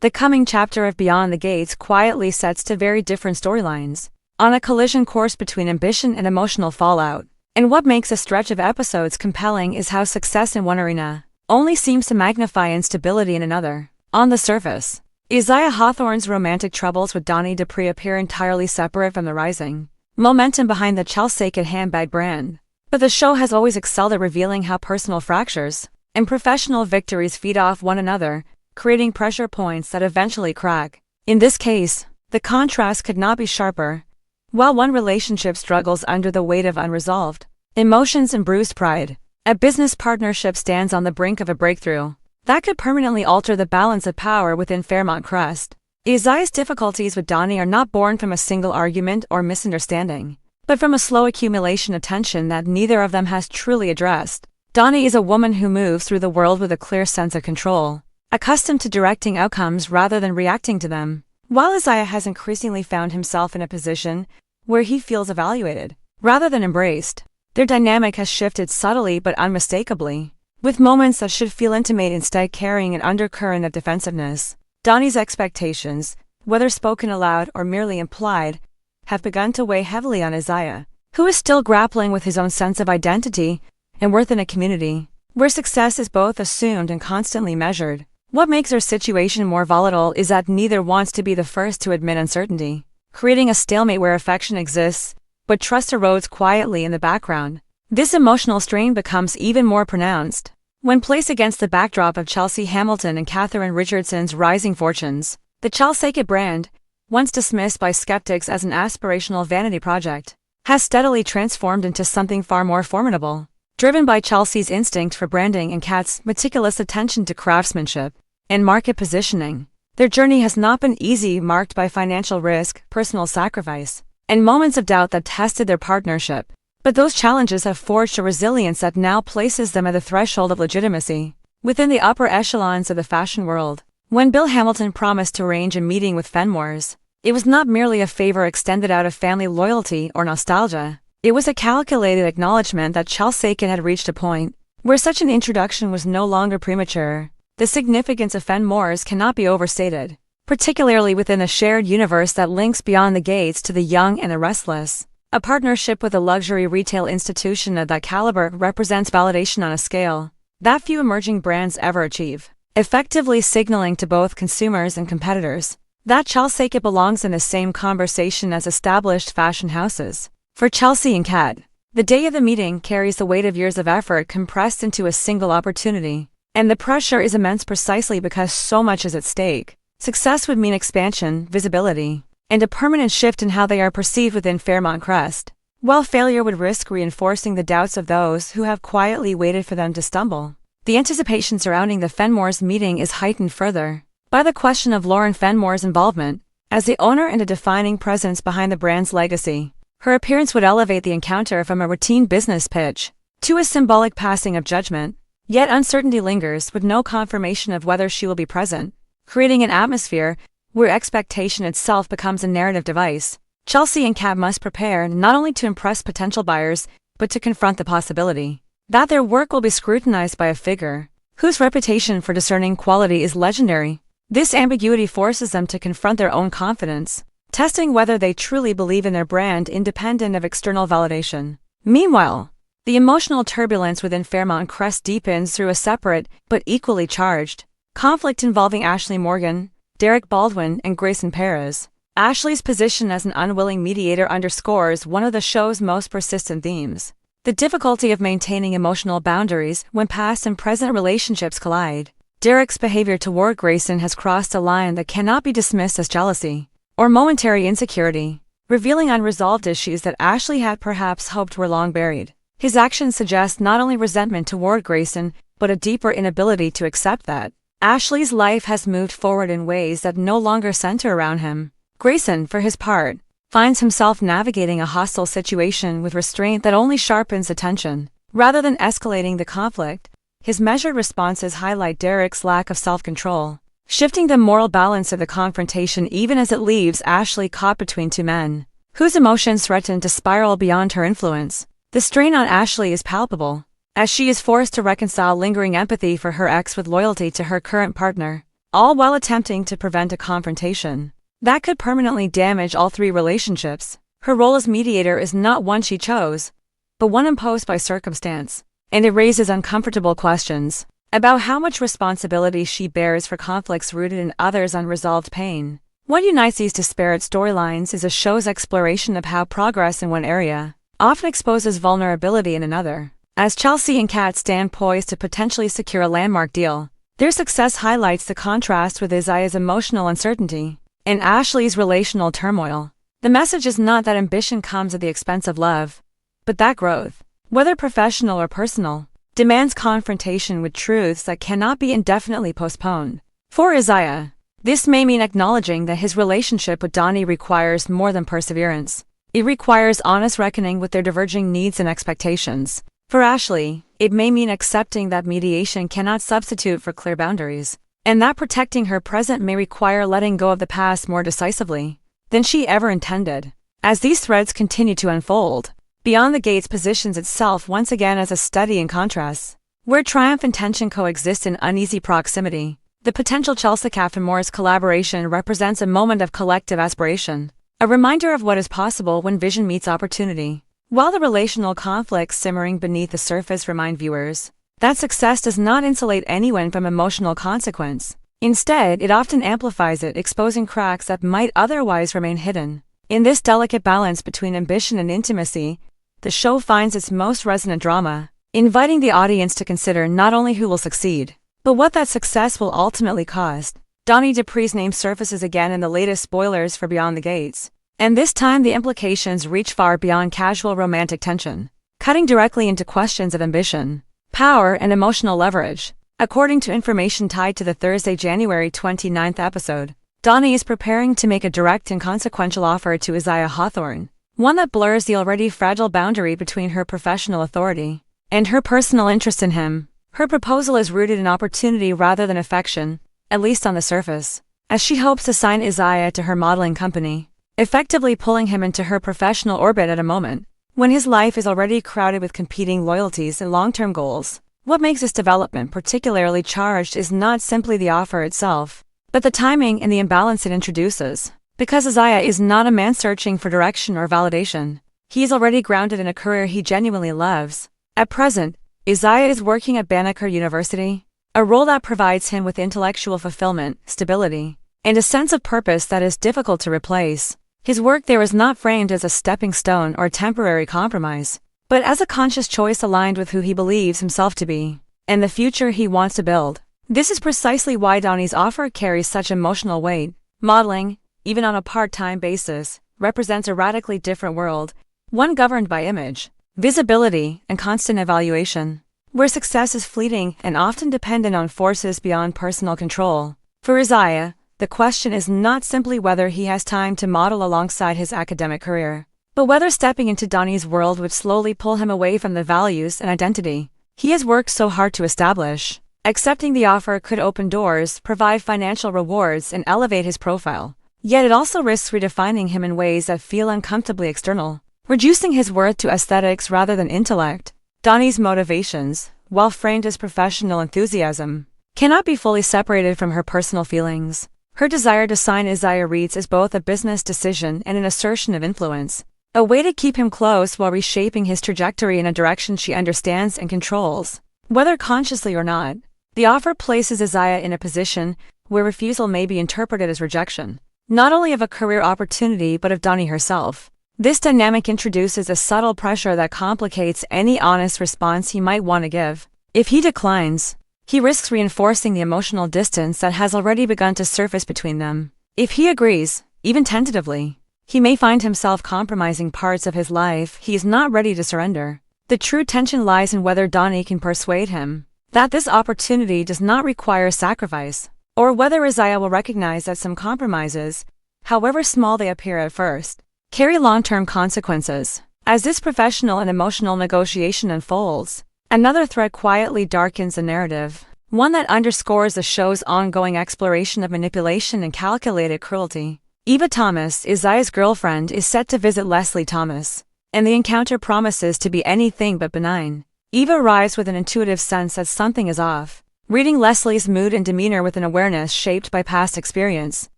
The coming chapter of Beyond the Gates quietly sets two very different storylines, on a collision course between ambition and emotional fallout. And what makes a stretch of episodes compelling is how success in one arena only seems to magnify instability in another. On the surface, Isaiah Hawthorne's romantic troubles with Dani Dupree appear entirely separate from the rising momentum behind the Chelsea handbag brand. But the show has always excelled at revealing how personal fractures and professional victories feed off one another, creating pressure points that eventually crack. In this case, the contrast could not be sharper. While one relationship struggles under the weight of unresolved emotions and bruised pride, a business partnership stands on the brink of a breakthrough that could permanently alter the balance of power within Fairmont Crest. Isaiah's difficulties with Dani are not born from a single argument or misunderstanding, but from a slow accumulation of tension that neither of them has truly addressed. Dani is a woman who moves through the world with a clear sense of control, accustomed to directing outcomes rather than reacting to them, while Isaiah has increasingly found himself in a position where he feels evaluated rather than embraced. Their dynamic has shifted subtly but unmistakably, with moments that should feel intimate instead carrying an undercurrent of defensiveness. Dani's expectations, whether spoken aloud or merely implied, have begun to weigh heavily on Isaiah, who is still grappling with his own sense of identity and worth in a community where success is both assumed and constantly measured. What makes their situation more volatile is that neither wants to be the first to admit uncertainty, creating a stalemate where affection exists, but trust erodes quietly in the background. This emotional strain becomes even more pronounced when placed against the backdrop of Chelsea Hamilton and Catherine Richardson's rising fortunes. The Chelsea brand, once dismissed by skeptics as an aspirational vanity project, has steadily transformed into something far more formidable. Driven by Chelsea's instinct for branding and Kat's meticulous attention to craftsmanship and market positioning, their journey has not been easy, marked by financial risk, personal sacrifice, and moments of doubt that tested their partnership. But those challenges have forged a resilience that now places them at the threshold of legitimacy within the upper echelons of the fashion world. When Bill Hamilton promised to arrange a meeting with Fenmores, it was not merely a favor extended out of family loyalty or nostalgia. It was a calculated acknowledgement that Chelsea had reached a point where such an introduction was no longer premature. The significance of Fenmores cannot be overstated, particularly within a shared universe that links Beyond the Gates to the young and the restless. A partnership with a luxury retail institution of that caliber represents validation on a scale that few emerging brands ever achieve, effectively signaling to both consumers and competitors that Chelsea belongs in the same conversation as established fashion houses. For Chelsea and Kat, the day of the meeting carries the weight of years of effort compressed into a single opportunity, and the pressure is immense precisely because so much is at stake. Success would mean expansion, visibility, and a permanent shift in how they are perceived within Fairmont Crest, while failure would risk reinforcing the doubts of those who have quietly waited for them to stumble. The anticipation surrounding the Fenmores meeting is heightened further by the question of Lauren Fenmore's involvement as the owner and a defining presence behind the brand's legacy. Her appearance would elevate the encounter from a routine business pitch to a symbolic passing of judgment, yet uncertainty lingers with no confirmation of whether she will be present, creating an atmosphere where expectation itself becomes a narrative device. Chelsea and Kat must prepare not only to impress potential buyers, but to confront the possibility that their work will be scrutinized by a figure whose reputation for discerning quality is legendary. This ambiguity forces them to confront their own confidence, testing whether they truly believe in their brand independent of external validation. Meanwhile, the emotional turbulence within Fairmont Crest deepens through a separate, but equally charged, conflict involving Ashley Morgan, Derek Baldwin, and Grayson Perez. Ashley's position as an unwilling mediator underscores one of the show's most persistent themes: the difficulty of maintaining emotional boundaries when past and present relationships collide. Derek's behavior toward Grayson has crossed a line that cannot be dismissed as jealousy or momentary insecurity, revealing unresolved issues that Ashley had perhaps hoped were long buried. His actions suggest not only resentment toward Grayson, but a deeper inability to accept that Ashley's life has moved forward in ways that no longer center around him. Grayson, for his part, finds himself navigating a hostile situation with restraint that only sharpens the tension, rather than escalating the conflict. His measured responses highlight Derek's lack of self-control, shifting the moral balance of the confrontation even as it leaves Ashley caught between two men whose emotions threaten to spiral beyond her influence. The strain on Ashley is palpable, as she is forced to reconcile lingering empathy for her ex with loyalty to her current partner. all while attempting to prevent a confrontation that could permanently damage all three relationships. Her role as mediator is not one she chose, but one imposed by circumstance, and it raises uncomfortable questions about how much responsibility she bears for conflicts rooted in others' unresolved pain. What unites these disparate storylines is the show's exploration of how progress in one area often exposes vulnerability in another. As Chelsea and Kat stand poised to potentially secure a landmark deal, their success highlights the contrast with Isaiah's emotional uncertainty and Ashley's relational turmoil. The message is not that ambition comes at the expense of love, but that growth, whether professional or personal, demands confrontation with truths that cannot be indefinitely postponed. For Isaiah, this may mean acknowledging that his relationship with Dani requires more than perseverance. It requires honest reckoning with their diverging needs and expectations. For Ashley, it may mean accepting that mediation cannot substitute for clear boundaries, and that protecting her present may require letting go of the past more decisively than she ever intended. As these threads continue to unfold, Beyond the Gates positions itself once again as a study in contrasts, where triumph and tension coexist in uneasy proximity. The potential Chelsea and Morris collaboration represents a moment of collective aspiration, a reminder of what is possible when vision meets opportunity. While the relational conflicts simmering beneath the surface remind viewers that success does not insulate anyone from emotional consequence. Instead, it often amplifies it, exposing cracks that might otherwise remain hidden. In this delicate balance between ambition and intimacy, the show finds its most resonant drama, inviting the audience to consider not only who will succeed, but what that success will ultimately cost. Dani Dupree's name surfaces again in the latest spoilers for Beyond the Gates, and this time the implications reach far beyond casual romantic tension, cutting directly into questions of ambition, power, and emotional leverage. According to information tied to the Thursday, January 29th episode, Dani is preparing to make a direct and consequential offer to Isaiah Hawthorne, one that blurs the already fragile boundary between her professional authority and her personal interest in him. Her proposal is rooted in opportunity rather than affection, at least on the surface, as she hopes to sign Isaiah to her modeling company, effectively pulling him into her professional orbit at a moment when his life is already crowded with competing loyalties and long-term goals. What makes this development particularly charged is not simply the offer itself, but the timing and the imbalance it introduces. Because Isaiah is not a man searching for direction or validation, he is already grounded in a career he genuinely loves. At present, Isaiah is working at Banneker University, a role that provides him with intellectual fulfillment, stability, and a sense of purpose that is difficult to replace. His work there is not framed as a stepping stone or a temporary compromise, but as a conscious choice aligned with who he believes himself to be, and the future he wants to build. This is precisely why Dani's offer carries such emotional weight. Modeling, even on a part-time basis, represents a radically different world, one governed by image, visibility, and constant evaluation, where success is fleeting and often dependent on forces beyond personal control. For Isaiah, the question is not simply whether he has time to model alongside his academic career, but whether stepping into Dani's world would slowly pull him away from the values and identity he has worked so hard to establish. Accepting the offer could open doors, provide financial rewards, and elevate his profile, yet it also risks redefining him in ways that feel uncomfortably external, reducing his worth to aesthetics rather than intellect. Dani's motivations, while framed as professional enthusiasm, cannot be fully separated from her personal feelings. Her desire to sign Isaiah reads as both a business decision and an assertion of influence, a way to keep him close while reshaping his trajectory in a direction she understands and controls. Whether consciously or not, the offer places Isaiah in a position where refusal may be interpreted as rejection, not only of a career opportunity but of Dani herself. This dynamic introduces a subtle pressure that complicates any honest response he might want to give. If he declines, he risks reinforcing the emotional distance that has already begun to surface between them. If he agrees, even tentatively, he may find himself compromising parts of his life he is not ready to surrender. The true tension lies in whether Dani can persuade him that this opportunity does not require sacrifice, or whether Isaiah will recognize that some compromises, however small they appear at first, carry long-term consequences. As this professional and emotional negotiation unfolds, another thread quietly darkens the narrative, one that underscores the show's ongoing exploration of manipulation and calculated cruelty. Eva Thomas, Isaiah's girlfriend, is set to visit Leslie Thomas, and the encounter promises to be anything but benign. Eva arrives with an intuitive sense that something is off, reading Leslie's mood and demeanor with an awareness shaped by past experience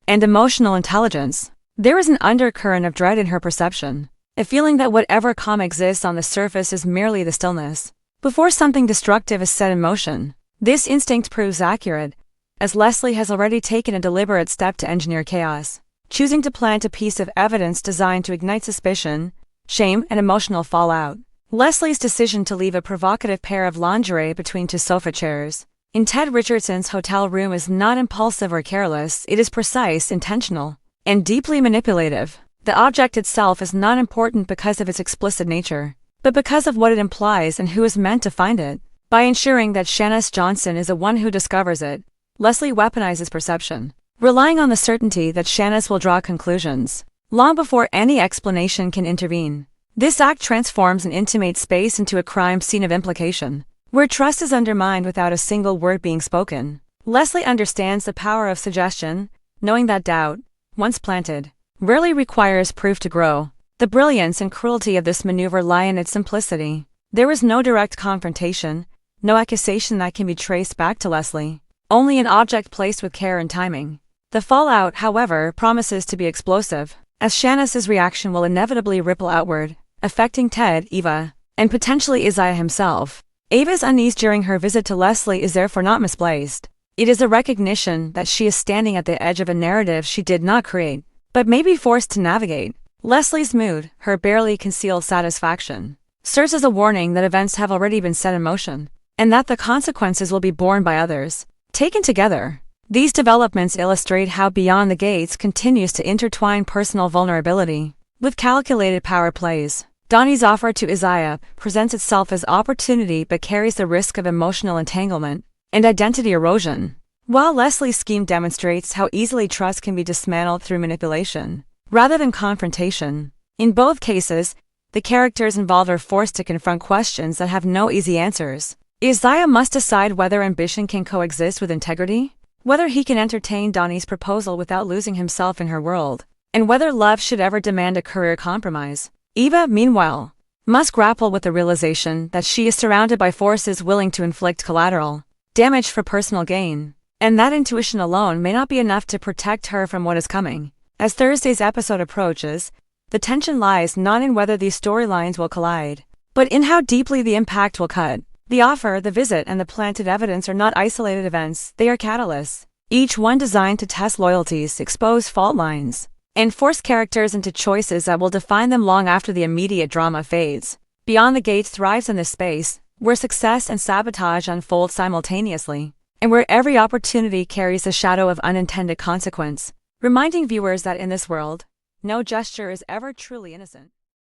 and emotional intelligence. There is an undercurrent of dread in her perception, a feeling that whatever calm exists on the surface is merely the stillness before something destructive is set in motion. This instinct proves accurate, as Leslie has already taken a deliberate step to engineer chaos, choosing to plant a piece of evidence designed to ignite suspicion, shame, and emotional fallout. Leslie's decision to leave a provocative pair of lingerie between two sofa chairs in Ted Richardson's hotel room is not impulsive or careless, it is precise, intentional, and deeply manipulative. The object itself is not important because of its explicit nature, but because of what it implies and who is meant to find it. By ensuring that Shanice Johnson is the one who discovers it, Leslie weaponizes perception, relying on the certainty that Shanice will draw conclusions long before any explanation can intervene. This act transforms an intimate space into a crime scene of implication, where trust is undermined without a single word being spoken. Leslie understands the power of suggestion, knowing that doubt, once planted, rarely requires proof to grow. The brilliance and cruelty of this maneuver lie in its simplicity. There is no direct confrontation, no accusation that can be traced back to Leslie, only an object placed with care and timing. The fallout, however, promises to be explosive, as Shanice's reaction will inevitably ripple outward, affecting Ted, Eva, and potentially Isaiah himself. Ava's unease during her visit to Leslie is therefore not misplaced. It is a recognition that she is standing at the edge of a narrative she did not create, but may be forced to navigate. Leslie's mood, her barely concealed satisfaction, serves as a warning that events have already been set in motion, and that the consequences will be borne by others. Taken together, these developments illustrate how Beyond the Gates continues to intertwine personal vulnerability with calculated power plays. Dani's offer to Isaiah presents itself as opportunity but carries the risk of emotional entanglement and identity erosion, while Leslie's scheme demonstrates how easily trust can be dismantled through manipulation, rather than confrontation. In both cases, the characters involved are forced to confront questions that have no easy answers. Isaiah must decide whether ambition can coexist with integrity, whether he can entertain Dani's proposal without losing himself in her world, and whether love should ever demand a career compromise. Eva, meanwhile, must grapple with the realization that she is surrounded by forces willing to inflict collateral damage for personal gain, and that intuition alone may not be enough to protect her from what is coming. As Thursday's episode approaches, the tension lies not in whether these storylines will collide, but in how deeply the impact will cut. The offer, the visit, and the planted evidence are not isolated events, they are catalysts, each one designed to test loyalties, expose fault lines, and force characters into choices that will define them long after the immediate drama fades. Beyond the Gates thrives in this space, where success and sabotage unfold simultaneously, and where every opportunity carries the shadow of unintended consequence, reminding viewers that in this world, no gesture is ever truly innocent.